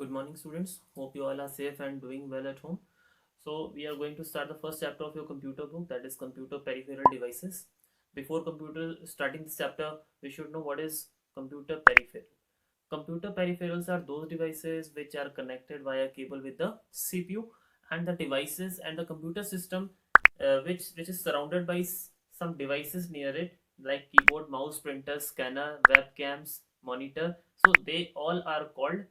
Good morning, students. Hope you all are safe and doing well at home. So, we are going to start the first chapter of your computer book, that is computer peripheral devices. Before computer starting this chapter, we should know what is computer peripheral. Computer peripherals are those devices which are connected via cable with the CPU, and the devices and the computer system which is surrounded by some devices near it, like keyboard, mouse, printer, scanner, webcams, monitor. So they all are called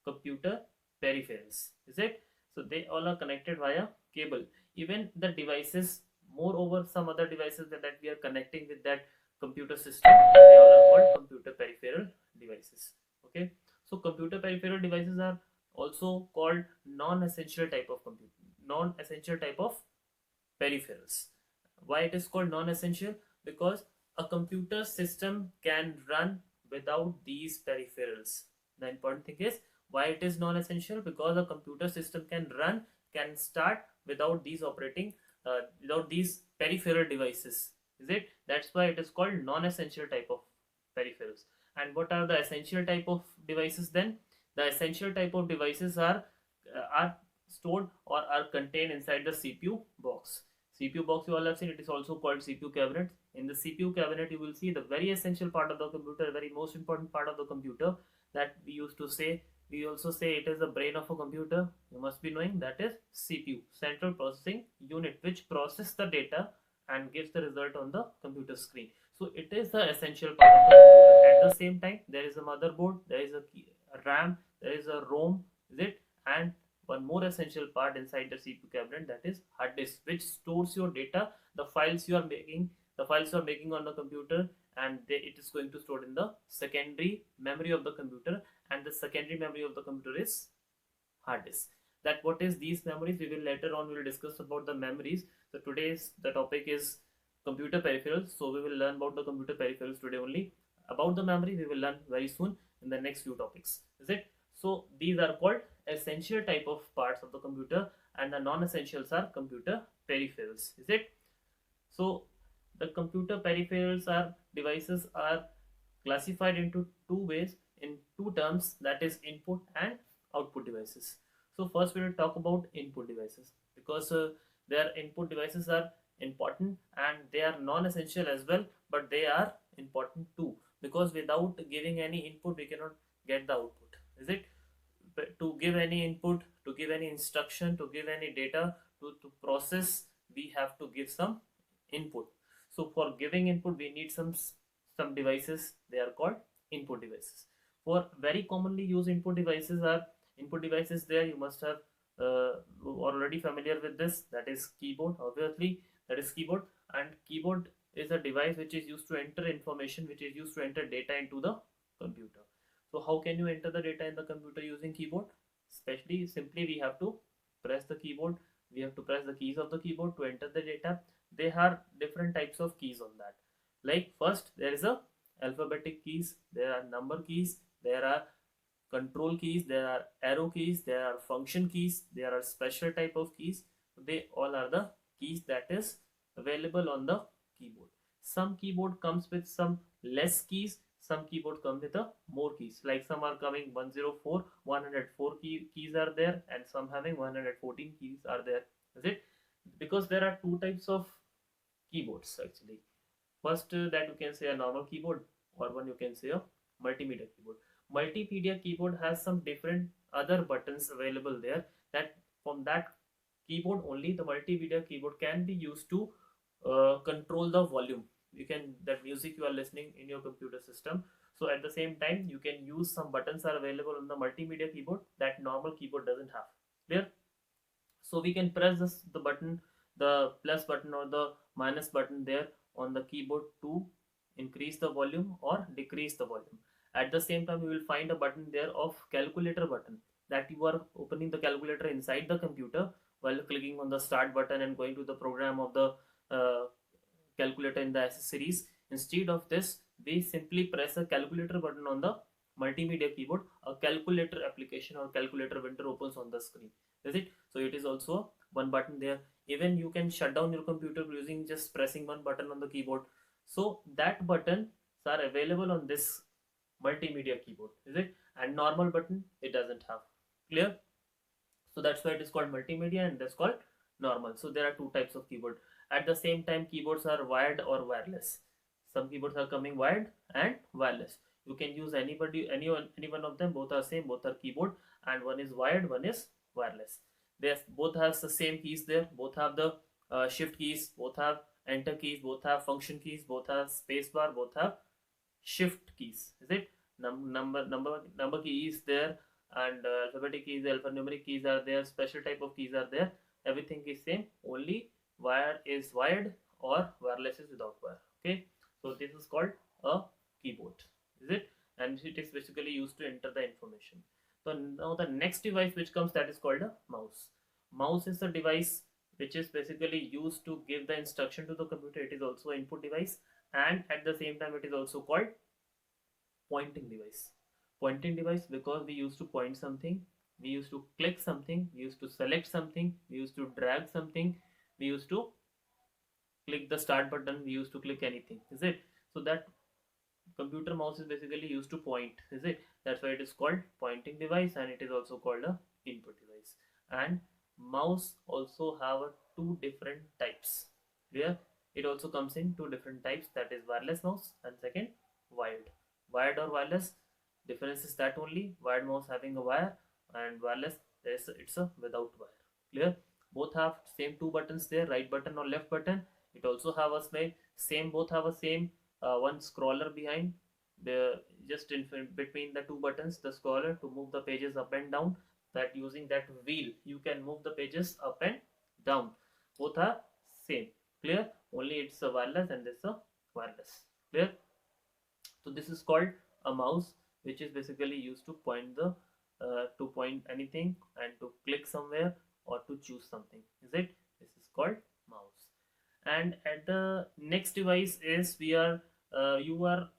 computer peripherals, is it? So they all are connected via cable. Even the devices, moreover some other devices that we are connecting with that computer system, they all are called computer peripheral devices. Okay, so computer peripheral devices are also called non-essential type of computer, non-essential type of peripherals. Why it is called non-essential? Because a computer system can run without these peripherals. The important thing is why it is non-essential, because a computer system can start without these without these peripheral devices. Is it? That's why it is called non-essential type of peripherals. And what are the essential type of devices then? The essential type of devices are stored or are contained inside the CPU box. CPU box you all have seen, it is also called CPU cabinet. In the CPU cabinet you will see the very essential part of the computer, very most important part of the computer, that we used to say, we also say it is the brain of a computer. You must be knowing that is CPU, central processing unit, which process the data and gives the result on the computer screen. So it is the essential part of the computer. At the same time, there is a motherboard, there is a RAM, there is a ROM, is it? And one more essential part inside the CPU cabinet, that is hard disk, which stores your data, the files you are making on the computer, and it is going to store in the secondary memory of the computer, and the secondary memory of the computer is hard disk. That what is these memories, we will later on we will discuss about the memories. So today's the topic is computer peripherals, so we will learn about the computer peripherals today only. About the memory we will learn very soon in the next few topics, is it? So these are called essential type of parts of the computer, and the non-essentials are computer peripherals, is it? So the computer peripherals are devices are classified into two ways, in two terms, that is input and output devices. So first we will talk about input devices, because their input devices are important and they are non-essential as well, but they are important too, because without giving any input we cannot get the output, is it? To give any input, to give any instruction, to give any data, to process, we have to give some input. So for giving input we need some devices, they are called input devices. For very commonly used input devices there, you must have already familiar with this, that is keyboard, obviously, that is keyboard. And keyboard is a device which is used to enter information, which is used to enter data into the computer. So how can you enter the data in the computer using keyboard? Especially simply we have to press the keyboard, we have to press the keys of the keyboard to enter the data. There are different types of keys on that. Like first there is a alphabetic keys, there are number keys, there are control keys, there are arrow keys, there are function keys, there are special type of keys. They all are the keys that is available on the keyboard. Some keyboard comes with some less keys, some keyboard come with a more keys, like some are coming 104 104 keys are there, and some having 114 keys are there, is it? Because there are two types of keyboards actually. First, that you can say a normal keyboard, or one you can say a multimedia keyboard. Multimedia keyboard has some different other buttons available there, that from that keyboard only the multimedia keyboard can be used to control the volume. You can, that music you are listening in your computer system. So at the same time you can use some buttons are available on the multimedia keyboard that normal keyboard doesn't have. Clear? So we can press the button, the plus button or the minus button there on the keyboard to increase the volume or decrease the volume. At the same time you will find a button there of calculator button, that you are opening the calculator inside the computer while clicking on the start button and going to the program of the uh, calculator in the accessories. Instead of this, we simply press a calculator button on the multimedia keyboard. A calculator application or calculator window opens on the screen, is it? So it is also one button there. Even you can shut down your computer using just pressing one button on the keyboard. So that buttons are available on this multimedia keyboard, is it? And normal button it doesn't have. Clear? So that's why it is called multimedia and that's called normal. So there are two types of keyboard. At the same time, keyboards are wired or wireless. Some keyboards are coming wired and wireless. You can use any one of them. Both are same. Both are keyboard, and one is wired, one is wireless. They both have the same keys there. Both have the shift keys. Both have enter keys. Both have function keys. Both have space bar. Both have shift keys. Is it? Number key is there, and alphabetic keys, alphanumeric keys are there, special type of keys are there. Everything is same, only wire is wired or wireless is without wire. Okay, so this is called a keyboard, is it? And it is basically used to enter the information. So now the next device which comes, that is called a mouse. Mouse is the device which is basically used to give the instruction to the computer. It is also an input device, and at the same time it is also called pointing device. Pointing device because we used to point something, we used to click something, we used to select something, we used to drag something, we used to click the start button, we used to click anything, is it? So that computer mouse is basically used to point, is it? That's why it is called pointing device, and it is also called a input device. And mouse also have two different types, where it also comes in two different types, that is wireless mouse and second wired. Wired or wireless, difference is that only wired mouse having a wire, and wireless it's a without wire. Clear? Both have same two buttons there, right button or left button. It also have a same, both have a same one scroller behind the, just in between the two buttons, the scroller to move the pages up and down. That using that wheel you can move the pages up and down. Both are same. Clear? Only it's a wireless and this a wireless. Clear? So this is called a mouse, which is basically used to point the to point anything and to click somewhere or to choose something, is it? This is called mouse. And at the next device is, we are you are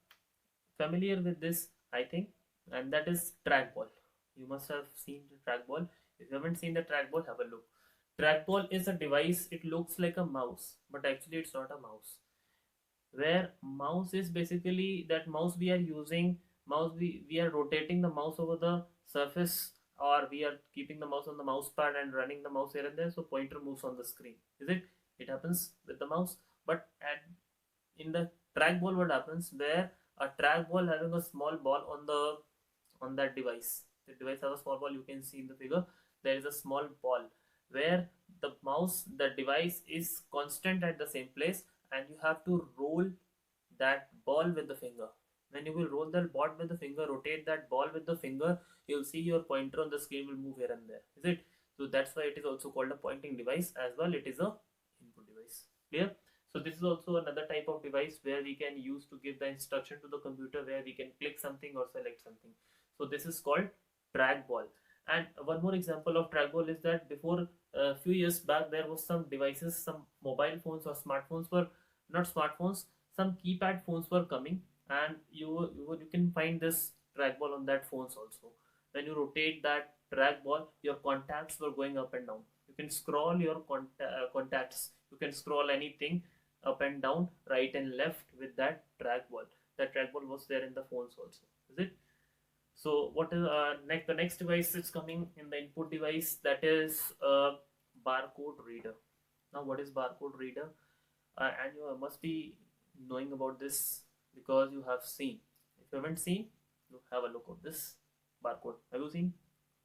familiar with this, I think, and that is trackball. You must have seen the trackball. If you haven't seen the trackball, have a look. Trackball is a device, it looks like a mouse, but actually it's not a mouse. Where mouse is basically that mouse we are using, mouse we are rotating the mouse over the surface, or we are keeping the mouse on the mouse pad and running the mouse here and there, so pointer moves on the screen, is it? It happens with the mouse. But at in the trackball, what happens, where a trackball having a small ball on the on that device, the device has a small ball, you can see in the figure there is a small ball, where the mouse, the device is constant at the same place, and you have to roll that ball with the finger. When you will roll that ball with the finger, rotate that ball with the finger, you'll see your pointer on the screen will move here and there, is it? So that's why it is also called a pointing device as well. It is a input device. Clear? So this is also another type of device where we can use to give the instruction to the computer, where we can click something or select something. So this is called trackball. And one more example of trackball is that before a few years back, there was some devices, some mobile phones or smartphones were not smartphones, some keypad phones were coming, and you can find this trackball on that phones also. When you rotate that trackball, your contacts were going up and down. You can scroll your contacts. You can scroll anything up and down, right and left with that trackball. That trackball was there in the phones also. Is it? So what is next? The next device is coming in the input device, that is a barcode reader. Now, what is barcode reader? And you must be knowing about this because you have seen. If you haven't seen, look, have a look at this barcode. Have you seen?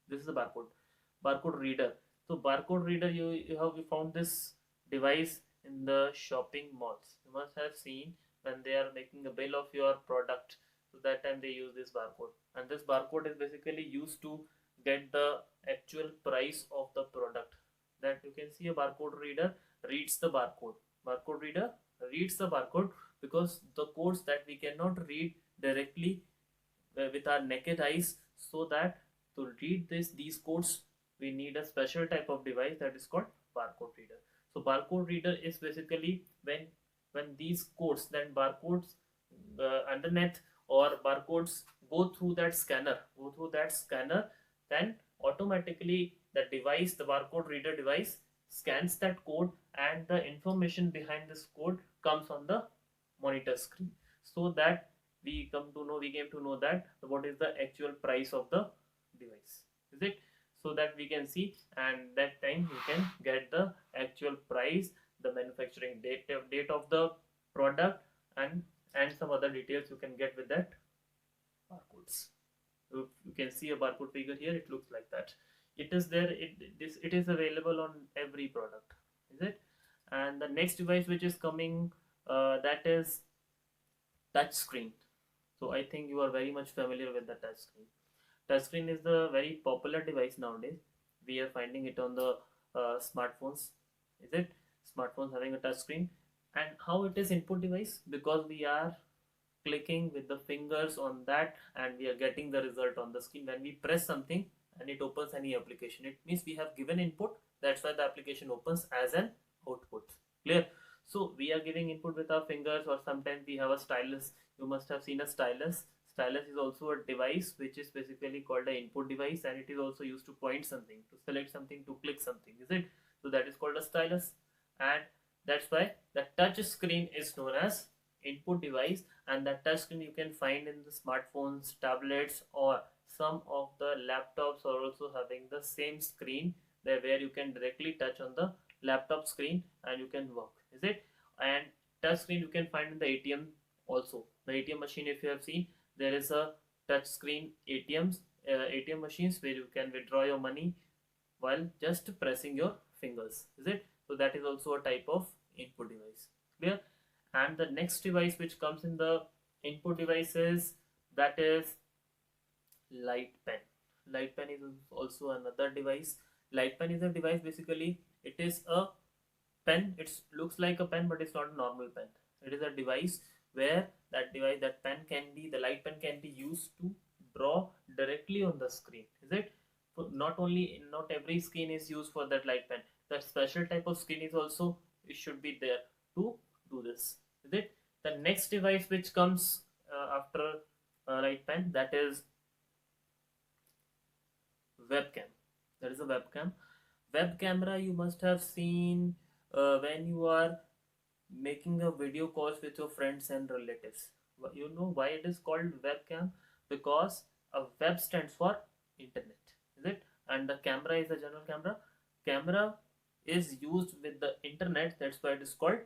This is the barcode reader. So barcode reader, you found this device in the shopping malls. You must have seen when they are making a bill of your product. So that time they use this barcode, and this barcode is basically used to get the actual price of the product. That you can see a barcode reader reads the barcode. Barcode reader reads the barcode because the codes that we cannot read directly with our naked eyes, so that to read these codes we need a special type of device that is called barcode reader. So barcode reader is basically when these codes, then barcodes underneath or barcodes go through that scanner, then automatically the device, the barcode reader device, scans that code, and the information behind this code comes on the monitor screen, so that we came to know that what is the actual price of the device, is it? so that we can see, and that time you can get the actual price, the manufacturing date of the product, and some other details you can get with that barcodes. So you can see a barcode figure here, it looks like that. It is there, it is available on every product, is it? And the next device which is coming, that is touch screen. So I think you are very much familiar with the touch screen. Touch screen is the very popular device nowadays. We are finding it on the smartphones, is it? Smartphones having a touch screen. And how it is input device, because we are clicking with the fingers on that and we are getting the result on the screen when we press something and it opens any application. It means we have given input, that's why the application opens as an output. Clear? So we are giving input with our fingers, or sometimes we have a stylus. You must have seen a stylus. Stylus is also a device which is basically called an input device, and it is also used to point something, to select something, to click something, is it? So that is called a stylus, and that's why the touch screen is known as input device. And that touch screen you can find in the smartphones, tablets, or some of the laptops are also having the same screen there, where you can directly touch on the laptop screen and you can work, is it? And touch screen you can find in the ATM also. The ATM machine, if you have seen, there is a touch screen ATM machines where you can withdraw your money while just pressing your fingers, is it? So that is also a type of input device. Clear? And the next device which comes in the input devices, that is light pen. Light pen is also another device. Light pen is a device, basically it is a pen. It looks like a pen, but it's not a normal pen. It is a device where that pen can be, the light pen can be used to draw directly on the screen, is it? So not every screen is used for that light pen. That special type of screen is also, it should be there to do this, is it? The next device which comes after light pen, that is webcam. That is a webcam. Web camera you must have seen when you are making a video calls with your friends and relatives. You know why it is called webcam? Because a web stands for internet, is it? And the camera is a general camera. Camera is used with the internet, that's why it is called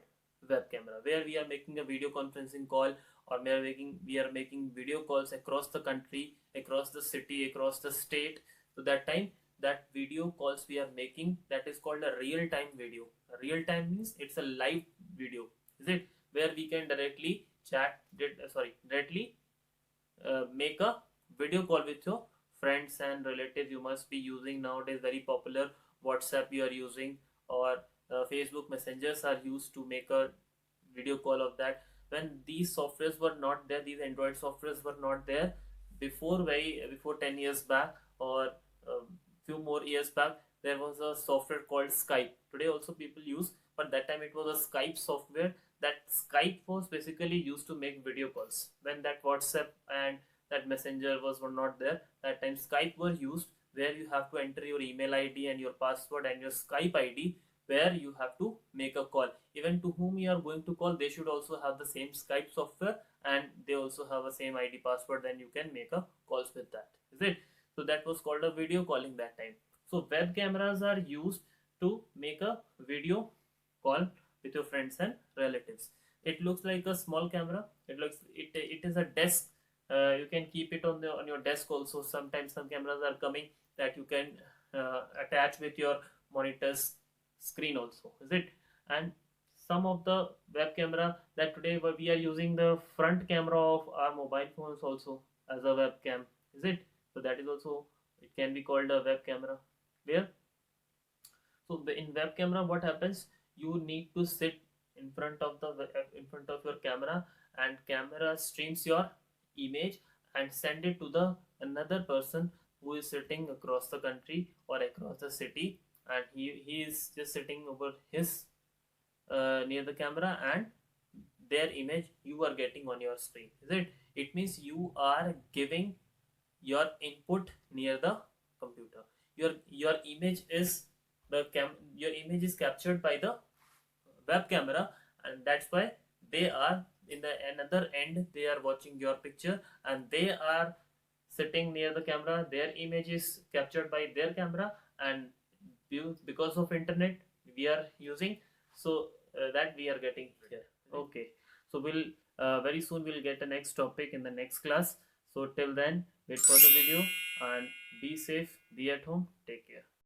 web camera, where we are making a video conferencing call, or we are making video calls across the country, across the city, across the state. So that time, that video calls we are making, that is called a real-time video. A real-time means it's a live video, is it? Where we can directly make a video call with your friends and relatives. You must be using nowadays very popular WhatsApp you are using, or Facebook messengers are used to make a video call of that. When these softwares were not there, these Android softwares were not there before 10 years back, or few more years back, there was a software called Skype. Today also people use, but that time it was a Skype software. That Skype was basically used to make video calls. When that WhatsApp and that messenger were not there, that time Skype were used, where you have to enter your email ID and your password and your Skype ID, where you have to make a call. Even to whom you are going to call, they should also have the same Skype software, and they also have a same ID password, then you can make a calls with that, is it? So that was called a video calling that time. So web cameras are used to make a video call with your friends and relatives. It looks like a small camera. It is a desk. You can keep it on your desk also. Sometimes some cameras are coming that you can attach with your monitor's screen also, is it? And some of the web camera, that today we are using the front camera of our mobile phones also as a webcam, is it? So that is also, it can be called a web camera. Clear? So in web camera, what happens? You need to sit in front of your camera, and camera streams your image and send it to the another person who is sitting across the country or across the city, and he is just sitting over his near the camera, and their image you are getting on your screen, is it? It means you are giving your input near the computer. Your image is your image is captured by the web camera, and that's why they are in the another end, they are watching your picture, and they are sitting near the camera, their image is captured by their camera, and because of internet we are using, so that we are getting here. Okay, so we'll very soon we'll get a next topic in the next class. So till then, wait for the video and be safe, be at home, take care.